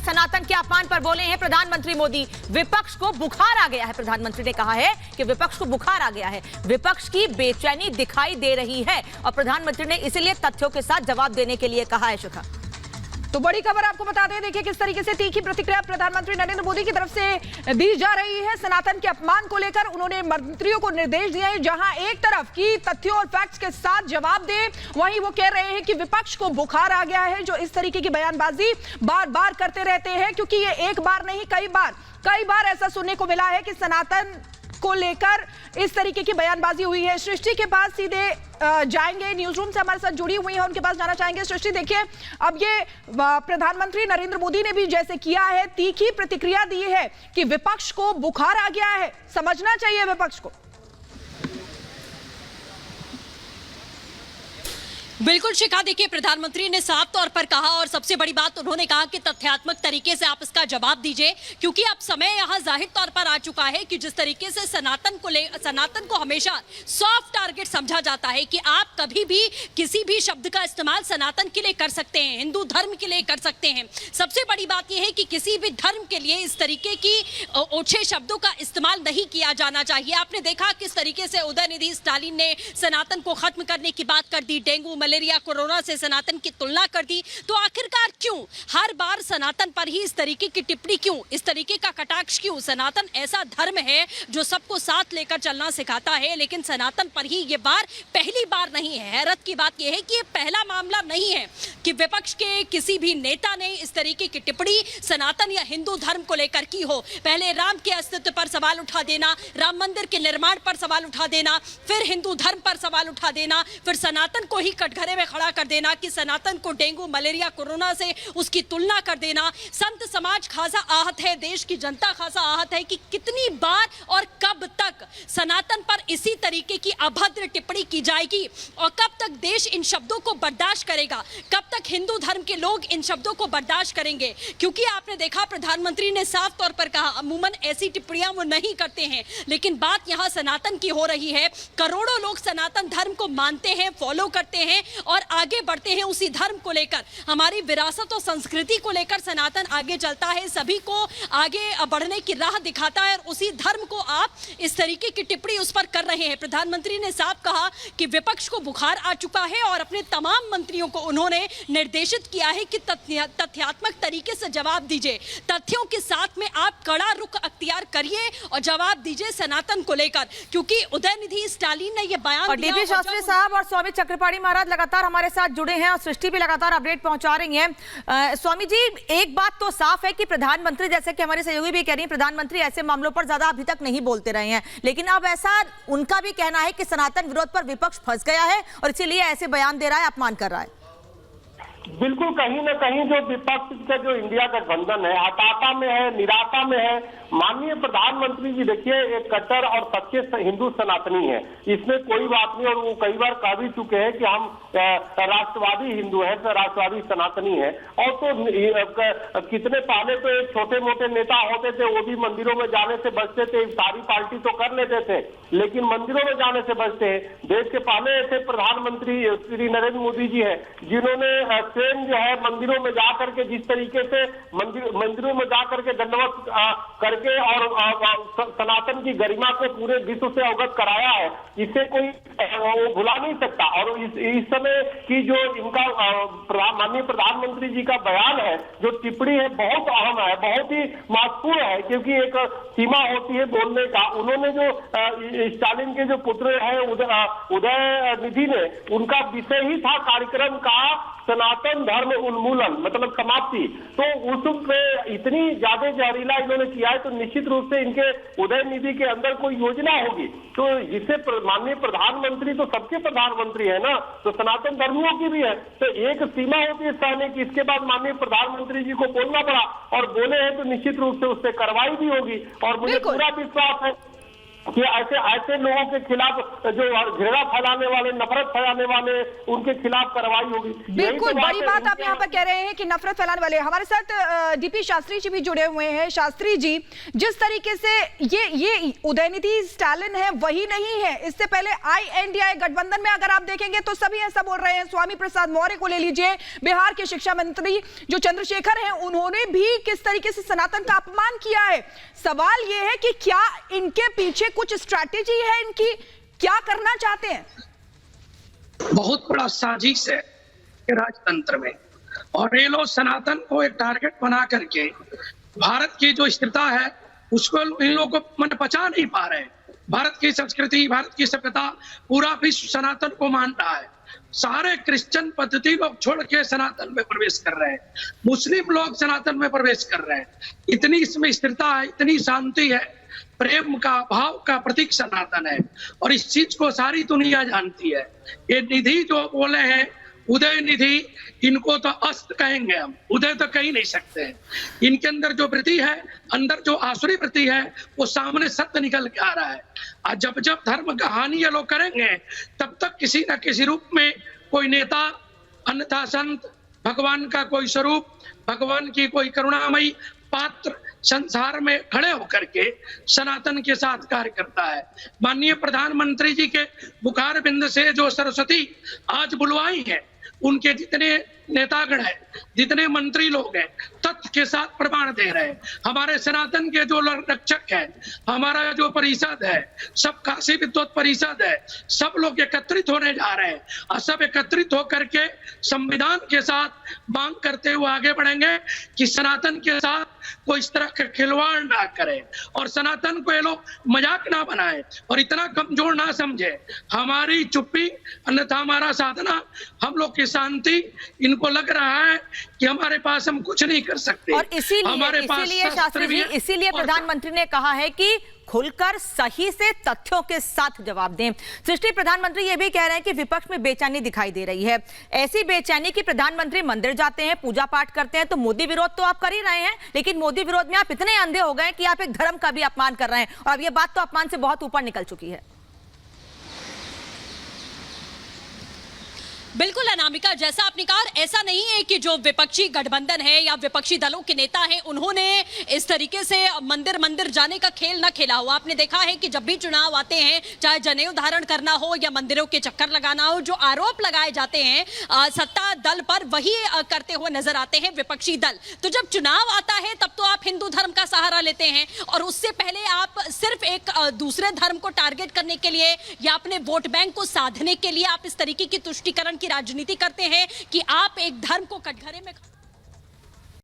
सनातन के अपमान पर बोले हैं प्रधानमंत्री मोदी। विपक्ष को बुखार आ गया है। प्रधानमंत्री ने कहा है कि विपक्ष को बुखार आ गया है, विपक्ष की बेचैनी दिखाई दे रही है और प्रधानमंत्री ने इसीलिए तथ्यों के साथ जवाब देने के लिए कहा है। शिखा, तो बड़ी खबर आपको बता दें, देखिए किस तरीके से तीखी प्रतिक्रिया प्रधानमंत्री नरेंद्र मोदी की तरफ से दी जा रही है सनातन के अपमान को लेकर। उन्होंने मंत्रियों को निर्देश दिए हैं, जहां एक तरफ की तथ्यों और फैक्ट्स के साथ जवाब दे, वहीं वो कह रहे हैं कि विपक्ष को बुखार आ गया है जो इस तरीके की बयानबाजी बार बार करते रहते हैं, क्योंकि ये एक बार नहीं कई बार ऐसा सुनने को मिला है कि सनातन को लेकर इस तरीके की बयानबाजी हुई है। सृष्टि के पास सीधे जाएंगे, न्यूज रूम से हमारे साथ जुड़ी हुई है, उनके पास जाना चाहेंगे। सृष्टि, देखिए अब ये प्रधानमंत्री नरेंद्र मोदी ने भी जैसे किया है, तीखी प्रतिक्रिया दी है कि विपक्ष को बुखार आ गया है, समझना चाहिए विपक्ष को। बिल्कुल शिखा, देखिए प्रधानमंत्री ने साफ तौर पर कहा और सबसे बड़ी बात उन्होंने कहा कि तथ्यात्मक तरीके से आप इसका जवाब दीजिए, क्योंकि अब समय यहां जाहिर तौर पर आ चुका है कि जिस तरीके से सनातन को हमेशा सॉफ्ट टारगेट समझा जाता है कि आप कभी भी किसी भी शब्द का इस्तेमाल सनातन के लिए कर सकते हैं, हिंदू धर्म के लिए कर सकते हैं। सबसे बड़ी बात यह है कि किसी भी धर्म के लिए इस तरीके की ओछे शब्दों का इस्तेमाल नहीं किया जाना चाहिए। आपने देखा किस तरीके से उदयनिधि स्टालिन ने सनातन को खत्म करने की बात कर दी, डेंगू मलेरिया कोरोना से सनातन की तुलना कर दी। तो आखिरकार क्यों हर बार सनातन पर ही इस तरीके की टिप्पणी, क्यों इस तरीके का कटाक्ष क्यों? सनातन ऐसा धर्म है जो सबको साथ लेकर चलना सिखाता है, लेकिन सनातन पर ही ये बार पहली बार नहीं है। हैरत की बात यह है कि ये पहला मामला नहीं है कि विपक्ष के किसी भी नेता ने इस तरीके की टिप्पणी सनातन या हिंदू धर्म को लेकर की हो। पहले राम के अस्तित्व पर सवाल उठा देना, राम मंदिर के निर्माण पर सवाल उठा देना, फिर हिंदू धर्म पर सवाल उठा देना, फिर सनातन को ही कटघरे में खड़ा कर देना कि सनातन को डेंगू मलेरिया कोरोना से उसकी तुलना कर देना। संत समाज खासा आहत है, देश की जनता खासा आहत है कि कितनी बार और कब तक सनातन पर इसी तरीके की अभद्र टिप्पणी की जाएगी और कब तक देश इन शब्दों को बर्दाश्त करेगा, कब तक हिंदू धर्म के लोग इन शब्दों को बर्दाश्त करेंगे। क्योंकि आपने देखा प्रधानमंत्री ने साफ तौर पर कहा अमूमन ऐसी टिप्पणियां वो नहीं करते हैं, लेकिन बात यहां सनातन की हो रही है। करोड़ों लोग सनातन धर्म को मानते हैं, फॉलो करते हैं और आगे बढ़ते हैं उसी धर्म को लेकर। हमारी विरासत और संस्कृति को लेकर सनातन आगे चलता है, सभी को आगे बढ़ने की राह दिखाता है और उसी धर्म को आप इस तरीके की टिप्पणी उस पर कर रहे हैं। प्रधानमंत्री ने साफ कहा कि विपक्ष को बुखार आ चुका है और अपने तमाम मंत्रियों को उन्होंने निर्देशित किया है कि तथ्यात्मक तरीके से जवाब दीजिए, तथ्यों के साथ में आप कड़ा रुख अख्तियार करिए और जवाब दीजिए सनातन को लेकर, क्योंकि उदयनिधि स्टालिन ने यह बयान और डीबी शास्त्री साहब और स्वामी चक्रपाणी महाराज लगातार हमारे साथ जुड़े हैं और सृष्टि भी लगातार अपडेट पहुंचा रही हैं। स्वामी जी, एक बात तो साफ है कि प्रधानमंत्री, जैसे कि हमारे सहयोगी भी कह रही हैं, प्रधानमंत्री ऐसे मामलों पर ज्यादा अभी तक नहीं बोलते रहे हैं, लेकिन अब ऐसा उनका भी कहना है कि सनातन विरोध पर विपक्ष फंस गया है और इसीलिए ऐसे बयान दे रहा है, अपमान कर रहा है। बिल्कुल, कहीं ना कहीं जो विपक्ष का जो इंडिया गठबंधन है, हताशा में है, निराशा में है। माननीय प्रधानमंत्री जी देखिए एक कट्टर और सच्चे हिंदू सनातनी है, इसमें कोई बात नहीं, और वो कई बार कह भी चुके हैं कि हम राष्ट्रवादी हिंदू हैं, राष्ट्रवादी सनातनी है। और तो कितने पहले तो एक छोटे मोटे नेता होते थे, वो भी मंदिरों में जाने से बचते थे, सारी पार्टी तो कर लेते थे लेकिन मंदिरों में जाने से बचते हैं। देश के पहले ऐसे प्रधानमंत्री श्री नरेंद्र मोदी जी है जिन्होंने स्वयं जो है मंदिरों में जाकर के जिस तरीके से मंदिरों में जाकर के दंडवत करके और सनातन की गरिमा को पूरे विश्व से अवगत कराया है, इसे कोई वो भुला नहीं सकता। और इस समय की जो इनका माननीय प्रधानमंत्री जी का बयान है, जो टिप्पणी है, बहुत अहम है, बहुत ही महत्वपूर्ण है, क्योंकि एक सीमा होती है बोलने का। उन्होंने जो स्टालिन के जो पुत्र है उदयनिधि ने, उनका विषय ही था कार्यक्रम का सनातन धर्म उन्मूलन, मतलब समाप्ति। तो उस पे इतनी ज्यादा जहरीला इन्होंने किया है, तो निश्चित रूप से इनके उदयनिधि के अंदर कोई योजना होगी, तो जिसे माननीय प्रधानमंत्री तो सबके प्रधानमंत्री है ना, तो सनातन धर्मियों की भी है, तो एक सीमा होती है सहने की। इसके बाद माननीय प्रधानमंत्री जी को बोलना पड़ा और बोले हैं तो निश्चित रूप से उससे कार्रवाई भी होगी और मुझे पूरा विश्वास है कि ऐसे ऐसे लोगों के खिलाफ जो घृणा फैलाने वाले, नफरत फैलाने वाले, उनके खिलाफ कार्रवाई होगी। बिल्कुल बड़ी बात आप यहाँ पर कह रहे हैं कि नफरत फैलाने वाले। हमारे साथ डीपी शास्त्री जी भी जुड़े हुए हैं। शास्त्री जी, जिस तरीके से ये उदयनिधि स्टालिन है वही नहीं है, इससे पहले INDI गठबंधन में अगर आप देखेंगे तो सभी ऐसा बोल रहे हैं। स्वामी प्रसाद मौर्य को ले लीजिए, बिहार के शिक्षा मंत्री जो चंद्रशेखर हैं, उन्होंने भी किस तरीके से सनातन का अपमान किया है। सवाल यह है कि क्या इनके पीछे कुछ स्ट्रैटेजी है, इनकी क्या करना चाहते हैं? बहुत बड़ा साजिश है राजतंत्र में, और ये लोग सनातन को एक टारगेट बना करके भारत की जो स्थिरता है उसको इन लोगों को मन पचा नहीं पा रहे हैं। भारत की संस्कृति, भारत की सभ्यता, पूरा विश्व सनातन को मान रहा है। सारे क्रिश्चियन पद्धति लोग छोड़ के सनातन में प्रवेश कर रहे हैं, मुस्लिम लोग सनातन में प्रवेश कर रहे हैं। इतनी इसमें स्थिरता है, इतनी शांति है, प्रेम का भाव का प्रतीक सनातन है, और इस चीज को सारी दुनिया जानती है। ये निधि जो बोले हैं उदय निधि, इनको तो अस्त कहेंगे हम, उदय तो कह ही नहीं सकते। इनके अंदर जो वृत्ति है, अंदर जो आसुरी वृत्ति है, वो सामने सत्य निकल के आ रहा है। और जब जब धर्म का हानि ये लोग करेंगे, तब तक किसी न किसी रूप में कोई नेता, अन्यथा संत, भगवान का कोई स्वरूप, भगवान की कोई करुणामयी पात्र संसार में खड़े होकर के सनातन के साथ कार्य करता है। माननीय प्रधानमंत्री जी के मुखार बिंद से जो सरस्वती आज बुलवाई है, उनके जितने नेतागण हैं, जितने मंत्री लोग हैं, तथ्य के साथ प्रमाण दे रहे हैं। हमारे सनातन के जो रक्षक हैं, हमारा जो परिषद है, सब काशी विद्वत परिषद है, सब लोग एकत्रित होने जा रहे हैं, और सब एकत्रित होकर के संविधान के साथ मांग करते हुए आगे बढ़ेंगे कि सनातन के साथ कोई इस तरह का खिलवाड़ ना करे, और सनातन को ये लोग मजाक ना बनाए और इतना कमजोर ना समझे। हमारी चुप्पी अन्यथा हमारा साधना, हम लोग की शांति, इनको लग रहा है कि हमारे पास हम कुछ नहीं कर सकते। और इसीलिए शास्त्री जी, इसीलिए प्रधानमंत्री ने कहा है कि खुलकर सही से तथ्यों के साथ जवाब दें। सृष्टि, प्रधानमंत्री ये भी कह रहे हैं कि विपक्ष में बेचैनी दिखाई दे रही है। ऐसी बेचैनी कि प्रधानमंत्री मंदिर जाते हैं, पूजा पाठ करते हैं, तो मोदी विरोध तो आप कर ही रहे हैं, लेकिन मोदी विरोध में आप इतने अंधे हो गए कि आप एक धर्म का भी अपमान कर रहे हैं, और अब ये बात तो अपमान से बहुत ऊपर निकल चुकी है। बिल्कुल अनामिका, जैसा आपने कहा, ऐसा नहीं है कि जो विपक्षी गठबंधन है या विपक्षी दलों के नेता हैं उन्होंने इस तरीके से मंदिर मंदिर जाने का खेल ना खेला हो। आपने देखा है कि जब भी चुनाव आते हैं, चाहे जनेऊ धारण करना हो या मंदिरों के चक्कर लगाना हो, जो आरोप लगाए जाते हैं सत्ता दल पर, वही करते हुए नजर आते हैं विपक्षी दल। तो जब चुनाव आता है तब तो आप हिंदू धर्म का सहारा लेते हैं, और उससे पहले आप सिर्फ एक दूसरे धर्म को टारगेट करने के लिए या अपने वोट बैंक को साधने के लिए आप इस तरीके की तुष्टीकरण की राजनीति करते हैं कि आप एक धर्म को कटघरे में